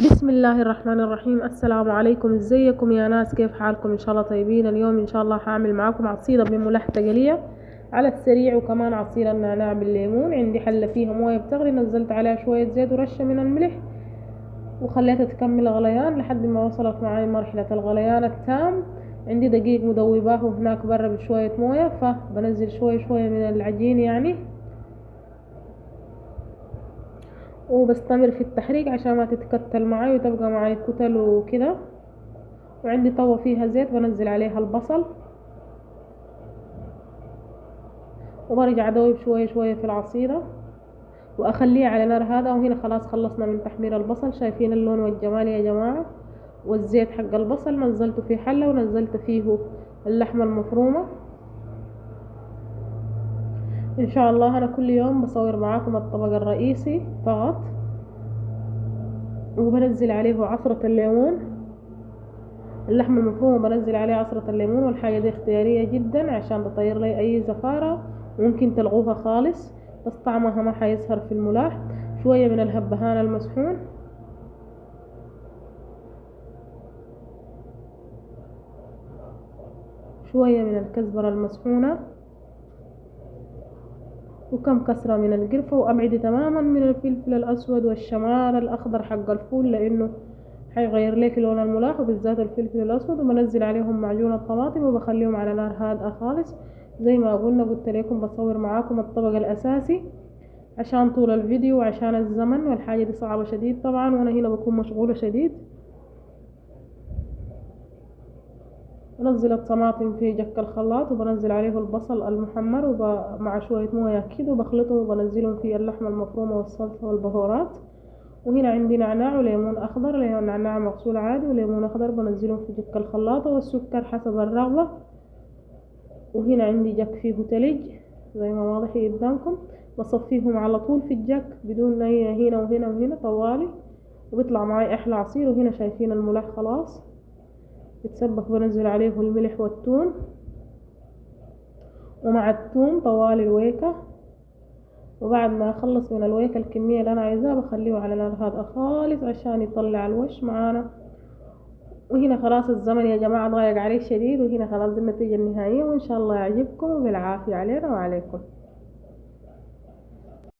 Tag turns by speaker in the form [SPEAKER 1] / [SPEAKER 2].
[SPEAKER 1] بسم الله الرحمن الرحيم. السلام عليكم، ازيكم يا ناس؟ كيف حالكم؟ ان شاء الله طيبين. اليوم ان شاء الله هعمل معاكم عصيدة بملح تقلية على السريع، وكمان عصير النعناع بالليمون. عندي حلة فيها موية بتغلي، نزلت عليها شوية زيت ورشة من الملح وخليتها تكمل غليان لحد ما وصلت معي مرحلة الغليان التام. عندي دقيق مذوباه هناك برا بشوية موية، فبنزل شوية شوية من العجين يعني، وبستمر في التحريك عشان ما تتكتل معي وتبقى معي كتل وكده. وعندي طوة فيها زيت بنزل عليها البصل، وبرجع ادوب شوية شوية في العصيرة واخليه على نار هذا. وهنا خلاص خلصنا من تحمير البصل، شايفين اللون والجمال يا جماعة. والزيت حق البصل نزلته في حلة ونزلت فيه اللحمة المفرومة. ان شاء الله انا كل يوم بصور معاكم الطبق الرئيسي فقط، وبنزل عليه عصرة الليمون. اللحمة المفرومة بنزل عليه عصرة الليمون، والحاجة دي اختيارية جدا عشان تطير لي اي زفارة، ممكن تلغوها خالص بس طعمها ما حيظهر في الملاح. شوية من الهبهان المسحون، شوية من الكزبرة المسحونة، وكم كسرة من القرفة. وأبعد تماما من الفلفل الأسود والشمار الأخضر حق الفول، لأنه حيغير لك لون الملاح، وبالذات الفلفل الأسود. وبنزل عليهم معجون الطماطم وبخليهم على نار هادئة خالص. زي ما قلنا قلت لكم بصور معاكم الطبق الأساسي عشان طول الفيديو وعشان الزمن، والحاجة دي صعبة شديد طبعا، وأنا هنا بكون مشغولة شديد. بنزل الطماطم في جك الخلاط، وبنزل عليه البصل المحمر مع شوية موية كده، وبخلطهم وبنزلهم في اللحمة المفرومة والصلصة والبهارات. وهنا عندي نعناع وليمون أخضر، نعناع مغسول عادي وليمون أخضر بنزلهم في جك الخلاطة، والسكر حسب الرغبة. وهنا عندي جك فيه تلج زي ما واضح قدامكم، بصفيهم على طول في الجك بدون أي هنا وهنا وهنا طوالي، وبيطلع معي أحلى عصير. وهنا شايفين الملح خلاص يتسبك، بنزل عليه الملح والثوم، ومع الثوم طوالي الويكة. وبعد ما اخلص من الويكة الكمية اللي انا عايزاها بخليه على نار هادئة خالص عشان يطلع الوش معانا. وهنا خلاص الزمن يا جماعة ضايق عليه شديد، وهنا خلاص دي النتيجة النهائية، وان شاء الله يعجبكم، وبالعافية علينا وعليكم.